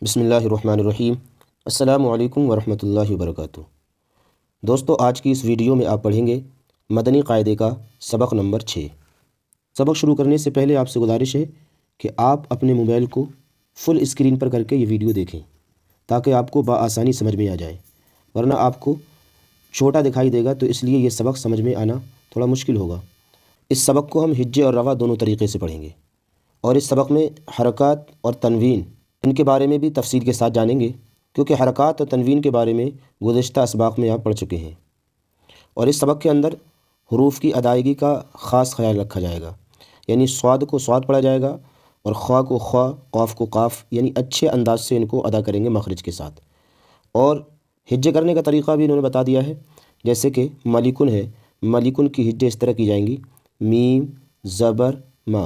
بسم اللہ الرحمن الرحیم۔ السلام علیکم ورحمۃ اللہ وبرکاتہ۔ دوستو، آج کی اس ویڈیو میں آپ پڑھیں گے مدنی قاعدے کا سبق نمبر 6۔ سبق شروع کرنے سے پہلے آپ سے گزارش ہے کہ آپ اپنے موبائل کو فل اسکرین پر کر کے یہ ویڈیو دیکھیں تاکہ آپ کو بآسانی سمجھ میں آ جائے، ورنہ آپ کو چھوٹا دکھائی دے گا تو اس لیے یہ سبق سمجھ میں آنا تھوڑا مشکل ہوگا۔ اس سبق کو ہم ہجے اور روا دونوں طریقے سے پڑھیں گے، اور اس سبق میں حرکات اور تنوین ان کے بارے میں بھی تفصیل کے ساتھ جانیں گے، کیونکہ حرکات اور تنوین کے بارے میں گزشتہ اسباق میں آپ پڑھ چکے ہیں۔ اور اس سبق کے اندر حروف کی ادائیگی کا خاص خیال رکھا جائے گا، یعنی صاد کو صاد پڑھا جائے گا اور خواہ کو خواہ، قاف کو قاف، یعنی اچھے انداز سے ان کو ادا کریں گے مخرج کے ساتھ۔ اور ہجے کرنے کا طریقہ بھی انہوں نے بتا دیا ہے، جیسے کہ ملکن ہے، ملکن کی ہجے اس طرح کی جائیں گی: میم زبر ما،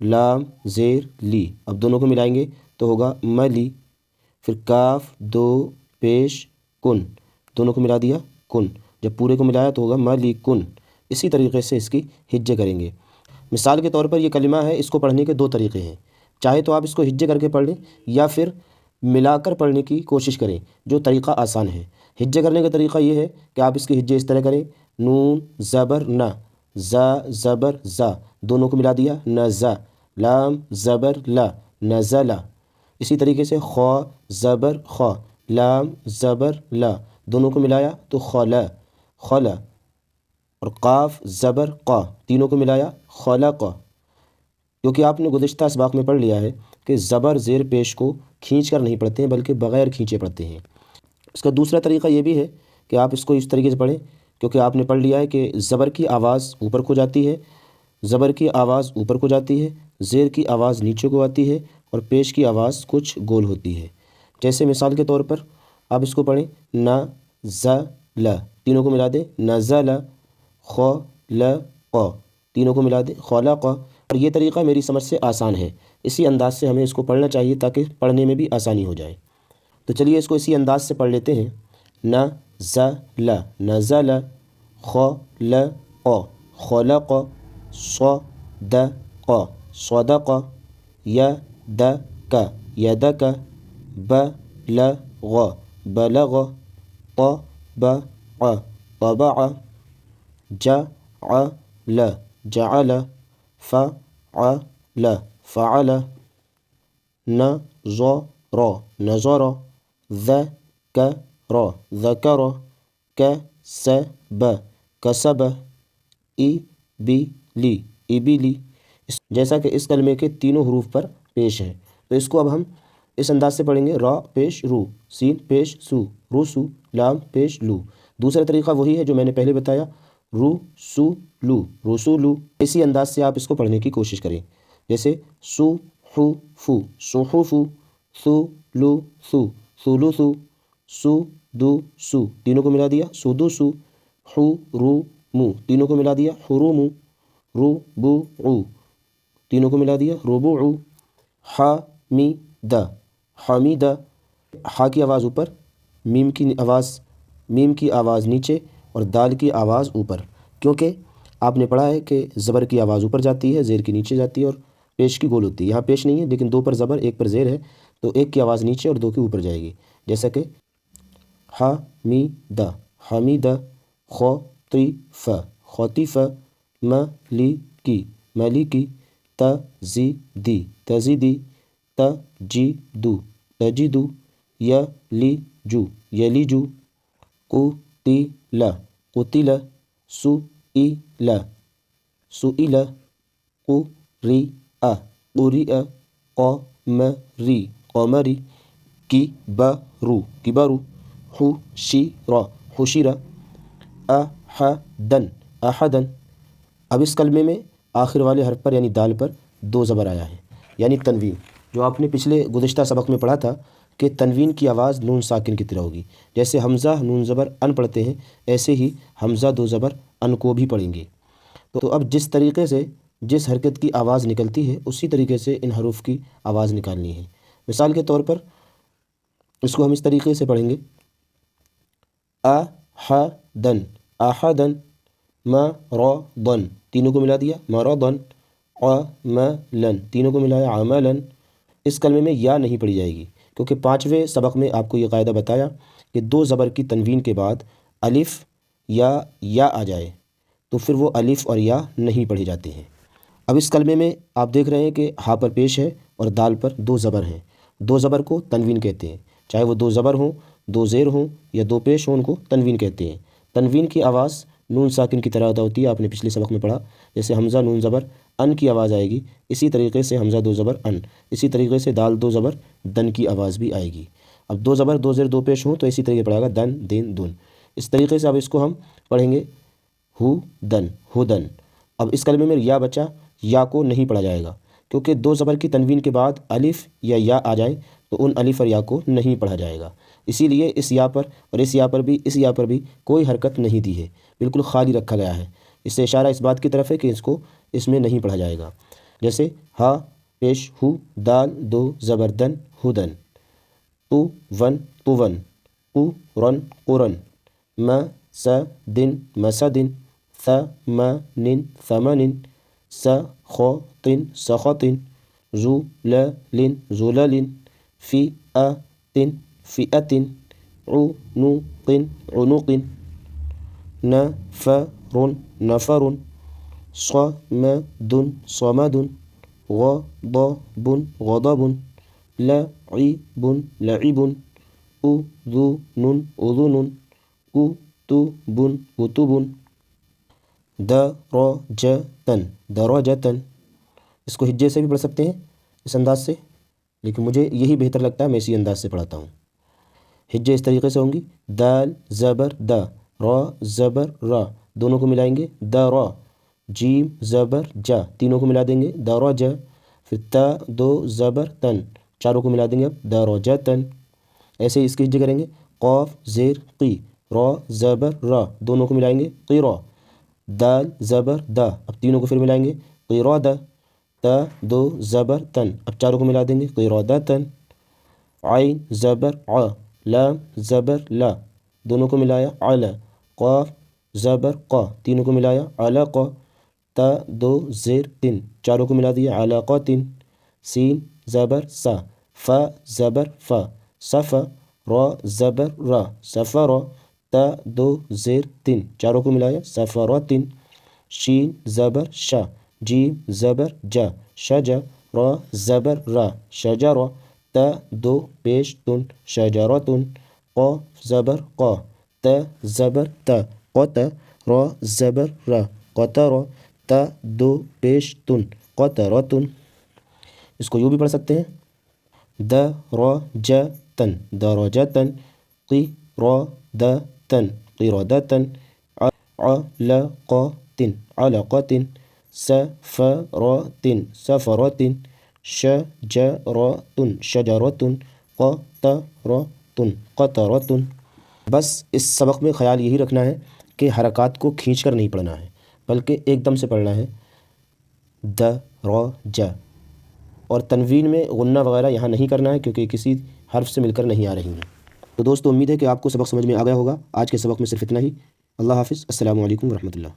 لام زیر لی، اب دونوں کو ملائیں گے تو ہوگا ملی، پھر کاف دو پیش کن، دونوں کو ملا دیا کن، جب پورے کو ملایا تو ہوگا ملی کن۔ اسی طریقے سے اس کی ہجے کریں گے۔ مثال کے طور پر یہ کلمہ ہے، اس کو پڑھنے کے دو طریقے ہیں، چاہے تو آپ اس کو ہجے کر کے پڑھ لیں یا پھر ملا کر پڑھنے کی کوشش کریں، جو طریقہ آسان ہے۔ ہجے کرنے کا طریقہ یہ ہے کہ آپ اس کی ہجے اس طرح کریں: نون زبر نہ، زا زبر زا، دونوں کو ملا دیا نزا، لام زبر لا، نزلا۔ اسی طریقے سے خوا زبر خوا، لام زبر لا، دونوں کو ملایا تو خلا، خلا۔ اور قاف زبر قا، تینوں کو ملایا خلق۔ کیونکہ آپ نے گزشتہ اسباق میں پڑھ لیا ہے کہ زبر زیر پیش کو کھینچ کر نہیں پڑھتے ہیں بلکہ بغیر کھینچے پڑھتے ہیں۔ اس کا دوسرا طریقہ یہ بھی ہے کہ آپ اس کو اس طریقے سے پڑھیں، کیونکہ آپ نے پڑھ لیا ہے کہ زبر کی آواز اوپر کو جاتی ہے، زبر کی آواز اوپر کو جاتی ہے، زیر کی آواز نیچے کو آتی ہے، اور پیش کی آواز کچھ گول ہوتی ہے۔ جیسے مثال کے طور پر آپ اس کو پڑھیں: نا ز ل، تینوں کو ملا دیں نزل، خ ل ق، تینوں کو ملا دیں خلق۔ اور یہ طریقہ میری سمجھ سے آسان ہے، اسی انداز سے ہمیں اس کو پڑھنا چاہیے تاکہ پڑھنے میں بھی آسانی ہو جائے۔ تو چلیے اس کو اسی انداز سے پڑھ لیتے ہیں: نا ز ل نزل، خ ل ق خلق، ص د ق صدق، ی د ک یدک، ب ل غ بلغ، ط ب ع طبع، ج ع ل جعل، ف ع ل فعل، ن ظ ر نظر، ذ ک ر ذکر، ک س ب کسب، ای بی لی ابلی۔ جیسا کہ اس کلمے کے تینوں حروف پر پیش ہے، تو اس کو اب ہم اس انداز سے پڑھیں گے: را پیش رو، سین پیش سو، روسو، لام پیش لو۔ دوسرا طریقہ وہی ہے جو میں نے پہلے بتایا: رو سو لو، روسولو۔ اسی انداز سے آپ اس کو پڑھنے کی کوشش کریں، جیسے سو حو فو، صحفو، سو لو سو، ثلثو، سو دو سو، تینوں کو ملا دیا سدوسو، حو رو مو، تینوں کو ملا دیا حرومو، رو بو عو، تینوں کو ملا دیا ربوع، حامد حامد۔ ہا کی آواز اوپر، میم کی آواز نیچے، اور دال کی آواز اوپر، کیونکہ آپ نے پڑھا ہے کہ زبر کی آواز اوپر جاتی ہے، زیر کی نیچے جاتی ہے، اور پیش کی گول ہوتی ہے۔ یہاں پیش نہیں ہے لیکن دو پر زبر ایک پر زیر ہے، تو ایک کی آواز نیچے اور دو کی اوپر جائے گی، جیسا کہ حامد حمید، خطیف خطیف، ملکی ملکی، تزیدی تزیدی، تجدو تجدو، یلیجو یلیجو، قتل قتل، سئل سئل، قرئ قرئ، قمری قمری، کبروا کبروا، حشر حشر، احدا احدا۔ اب اس کلمے میں آخر والے حرف پر یعنی دال پر دو زبر آیا ہے، یعنی تنوین، جو آپ نے پچھلے گزشتہ سبق میں پڑھا تھا کہ تنوین کی آواز نون ساکن کی طرح ہوگی۔ جیسے حمزہ نون زبر ان پڑھتے ہیں، ایسے ہی حمزہ دو زبر ان کو بھی پڑھیں گے۔ تو اب جس طریقے سے جس حرکت کی آواز نکلتی ہے اسی طریقے سے ان حروف کی آواز نکالنی ہے۔ مثال کے طور پر اس کو ہم اس طریقے سے پڑھیں گے: احدن احدن، مرضن، تینوں کو ملا دیا مرضن، عملا، تینوں کو ملایا عملا۔ اس کلمے میں یا نہیں پڑھی جائے گی، کیونکہ 5ویں سبق میں آپ کو یہ قاعدہ بتایا کہ 2 زبر کی تنوین کے بعد الف یا آ جائے تو پھر وہ الف اور یا نہیں پڑھے جاتے ہیں۔ اب اس کلمے میں آپ دیکھ رہے ہیں کہ ہا پر پیش ہے اور دال پر 2 زبر ہیں۔ 2 زبر کو تنوین کہتے ہیں، چاہے وہ 2 زبر ہوں، 2 زیر ہوں یا 2 پیش ہوں، ان کو تنوین کہتے ہیں۔ تنوین کی آواز نون ساکن کی طرح ادا ہوتی ہے، آپ نے پچھلے سبق میں پڑھا، جیسے حمزہ نون زبر ان کی آواز آئے گی، اسی طریقے سے حمزہ 2 زبر ان، اسی طریقے سے دال 2 زبر دن کی آواز بھی آئے گی۔ اب 2 زبر 2 زیر 2 پیش ہوں تو اسی طریقے پڑھا گا دن دن دن، اس طریقے سے اب اس کو ہم پڑھیں گے ہو دن۔ اب اس کلمے میں یا بچا، یا کو نہیں پڑھا جائے گا کیونکہ 2 زبر کی تنوین کے بعد الف یا آ جائیں تو ان الف اور یا کو نہیں پڑھا جائے گا، اسی لیے اس یا پر اور اس یا پر بھی کوئی حرکت نہیں دی ہے، بالکل خالی رکھا گیا ہے۔ اس سے اشارہ اس بات کی طرف ہے کہ اس میں نہیں پڑھا جائے گا، جیسے ہا پیش ہو، دال 2 زبر دن ہدن، تو ون قرن قرن، مسدن مسدن، ثمن ثمن، سخط سخط، زلل زلل، فئة فئة، عنق عنق، نفر نفر، صمد صمد، غضب غضب، لعب لعب، أذن أذن، كتب كتب، درجة درجة۔ اس کو ہجے سے بھی پڑھ سکتے ہیں اس انداز سے، لیکن مجھے یہی بہتر لگتا ہے، میں اسی انداز سے پڑھاتا ہوں۔ ہجے اس طریقے سے ہوں گی، دال زبر دا، را زبر را، دونوں کو ملائیں گے درا، جیم زبر جا، تینوں کو ملا دیں گے درجہ، پھر تا 2 زبر تن، چاروں کو ملا دیں گے اب درجتن۔ ایسے ہی اس کی ہجے کریں گے، قاف زیر قی، را زبر را، دونوں کو ملائیں گے قیرا، دال زبر دا، اب تینوں کو پھر ملائیں گے قیرادہ، تا 2 زبر تن، اب چاروں کو ملا دیں گے قیرادتن، عین زبر ع، لام زبر لا، دونوں کو ملایا علا، قاف زبر قا، تینوں کو ملایا علاقہ، تا 2 زیر تن، چاروں کو ملا دیا علاقاتن، سین زبر سا، فا زبر فا، صفا، را زبر را، سفرا، تا 2 زیر تن، چاروں کو ملایا سفراتن، شین زبر شا، جیم زبر جا، شجا، را زبر را، شجرا، تا 2 پیش تن، شجراتن، قاف زبر قا، تا زبر تا، قتا، را زبر را، قطرا، تا 2 پیش تن، قطراتن۔ اس کو یوں بھی پڑھ سکتے ہیں، درجتن درجتن، قرادتن قرادتن، علقاتن علقاتن، سفراتن سفراتن، شجراتن شجراتن، قطراتن قطراتن۔ بس اس سبق میں خیال یہی رکھنا ہے کہ حرکات کو کھینچ کر نہیں پڑھنا ہے، بلکہ ایک دم سے پڑھنا ہے، درجہ، اور تنوین میں غنہ وغیرہ یہاں نہیں کرنا ہے کیونکہ کسی حرف سے مل کر نہیں آ رہی ہیں۔ تو دوستو امید ہے کہ آپ کو سبق سمجھ میں آ گیا ہوگا۔ آج کے سبق میں صرف اتنا ہی۔ اللہ حافظ، السلام علیکم ورحمۃ اللہ۔